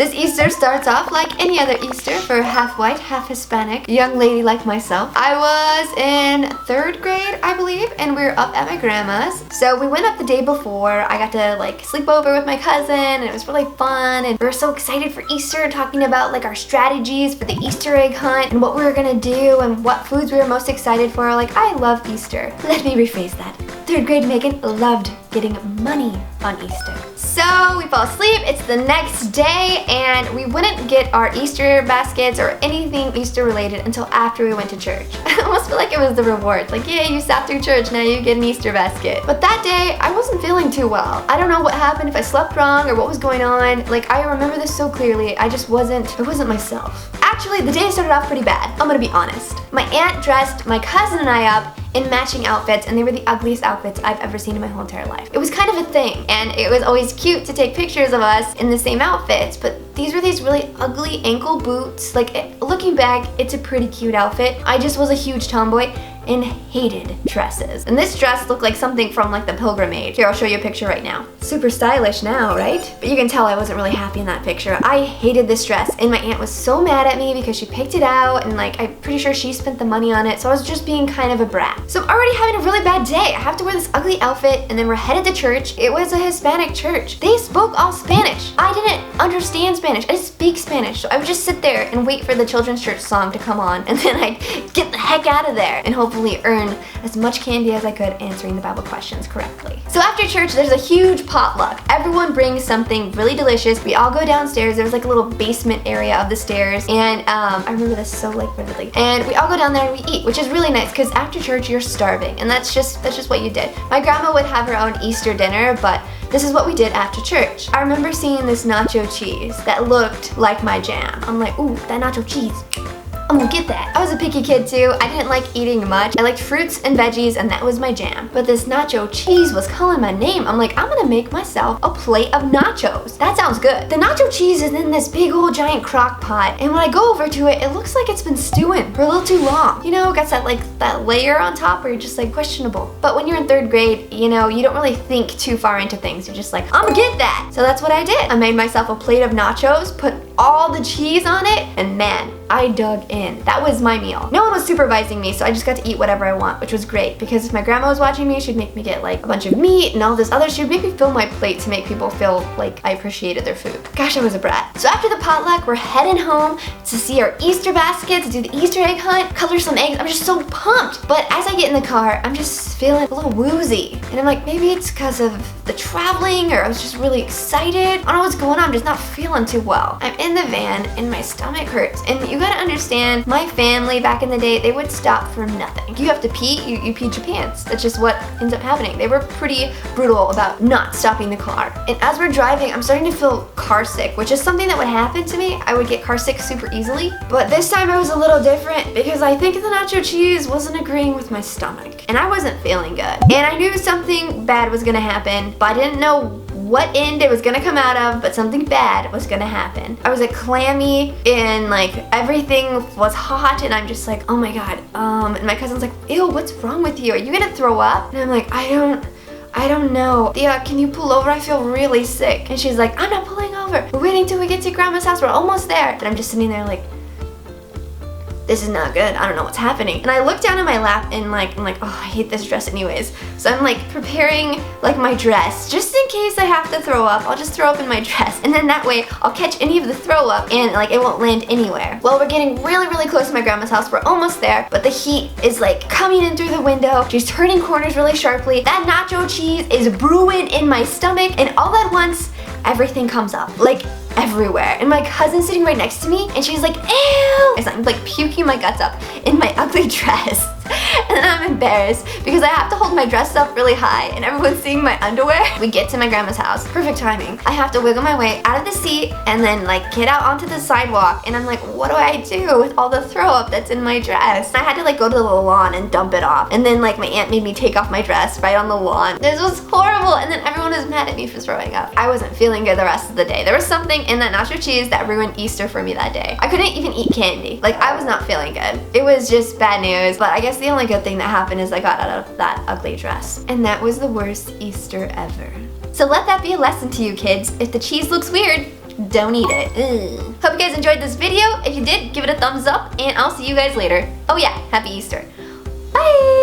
This Easter starts off like any other Easter for half white, half Hispanic young lady like myself. I was in 3rd grade, I believe, and we were up at my grandma's. So we went up the day before. I got to like sleep over with my cousin, and it was really fun, and we were so excited for Easter, talking about like our strategies for the Easter egg hunt and what we were gonna do and what foods we were most excited for. Like, I love Easter. Let me rephrase that. 3rd grade Megan loved getting money on Easter. So we fall asleep, it's the next day, and we wouldn't get our Easter baskets or anything Easter related until after we went to church. I almost feel like it was the reward. Like, yeah, you sat through church, now you get an Easter basket. But that day, I wasn't feeling too well. I don't know what happened, if I slept wrong or what was going on. Like, I remember this so clearly. I wasn't myself. Actually, the day started off pretty bad. I'm gonna be honest. My aunt dressed my cousin and I up in matching outfits, and they were the ugliest outfits I've ever seen in my whole entire life. It was kind of a thing, and it was always cute to take pictures of us in the same outfits, but these were these really ugly ankle boots. Like, looking back, it's a pretty cute outfit. I just was a huge tomboy and hated dresses. And this dress looked like something from like the Pilgrimage. Here, I'll show you a picture right now. Super stylish now, right? But you can tell I wasn't really happy in that picture. I hated this dress, and my aunt was so mad at me because she picked it out, and like, I'm pretty sure she spent the money on it, so I was just being kind of a brat. So I'm already having a really bad day. I have to wear this ugly outfit, and then we're headed to church. It was a Hispanic church. They spoke all Spanish. I didn't understand Spanish. I didn't speak Spanish, so I would just sit there and wait for the children's church song to come on, and then I'd get the heck out of there and hopefully earn as much candy as I could answering the Bible questions correctly. So after church, there's a huge potluck. Everyone brings something really delicious. We all go downstairs. There's like a little basement area of the stairs, and I remember this so like vividly. And we all go down there and we eat, which is really nice because after church you're starving, and that's just what you did. My grandma would have her own Easter dinner, but this is what we did after church. I remember seeing this nacho cheese that looked like my jam. I'm like, ooh, that nacho cheese, I'm gonna get that. I was a picky kid too. I didn't like eating much. I liked fruits and veggies, and that was my jam. But this nacho cheese was calling my name. I'm like, I'm gonna make myself a plate of nachos. That sounds good. The nacho cheese is in this big old giant crock pot, and when I go over to it, it looks like it's been stewing for a little too long. You know, it got that layer on top where you're just like questionable. But when you're in 3rd grade, you know, you don't really think too far into things. You're just like, I'm gonna get that. So that's what I did. I made myself a plate of nachos, put all the cheese on it, and man, I dug in. That was my meal. No one was supervising me, so I just got to eat whatever I want, which was great, because if my grandma was watching me, she'd make me get like a bunch of meat and all this other. She would make me fill my plate to make people feel like I appreciated their food. Gosh, I was a brat. So after the potluck, we're heading home to see our Easter baskets, do the Easter egg hunt, color some eggs. I'm just so pumped. But as I get in the car, I'm just feeling a little woozy. And I'm like, maybe it's because of the traveling, or I was just really excited. I don't know what's going on. I'm just not feeling too well. I'm in the van and my stomach hurts. And you gotta understand, my family back in the day, they would stop for nothing. You have to pee, you peed your pants. That's just what ends up happening. They were pretty brutal about not stopping the car. And as we're driving, I'm starting to feel car sick, which is something that would happen to me. I would get car sick super easily. But this time I was a little different because I think the nacho cheese wasn't agreeing with my stomach. And I wasn't feeling good. And I knew something bad was gonna happen, but I didn't know what end it was gonna come out of, but something bad was gonna happen. I was like clammy, and like everything was hot, and I'm just like, oh my god. And my cousin's like, ew, what's wrong with you? Are you gonna throw up? And I'm like, I don't know. Thea, can you pull over? I feel really sick. And she's like, I'm not pulling over. We're waiting till we get to grandma's house. We're almost there. And I'm just sitting there like, this is not good. I don't know what's happening. And I look down at my lap and I'm like, oh, I hate this dress anyways. So I'm like preparing like my dress just in case I have to throw up. I'll just throw up in my dress, and then that way I'll catch any of the throw up and like it won't land anywhere. Well, we're getting really, really close to my grandma's house. We're almost there, but the heat is like coming in through the window. She's turning corners really sharply. That nacho cheese is brewing in my stomach, and all at once, everything comes up. Like everywhere. And my cousin's sitting right next to me, and she's like, ew! I'm like puking my guts up in my ugly dress. And then I'm embarrassed because I have to hold my dress up really high and everyone's seeing my underwear. We get to my grandma's house. Perfect timing. I have to wiggle my way out of the seat and then like get out onto the sidewalk, and I'm like, what do I do with all the throw up that's in my dress? I had to like go to the lawn and dump it off, and then like my aunt made me take off my dress right on the lawn. This was horrible, and then everyone was mad at me for throwing up. I wasn't feeling good the rest of the day. There was something in that nacho cheese that ruined Easter for me that day. I couldn't even eat candy. Like, I was not feeling good. It was just bad news, but I guess the only good thing that happened is I got out of that ugly dress. And that was the worst Easter ever. So let that be a lesson to you kids. If the cheese looks weird, Don't eat it. Ugh. Hope you guys enjoyed this video. If you did, give it a thumbs up and I'll see you guys later. Oh yeah, happy Easter. Bye!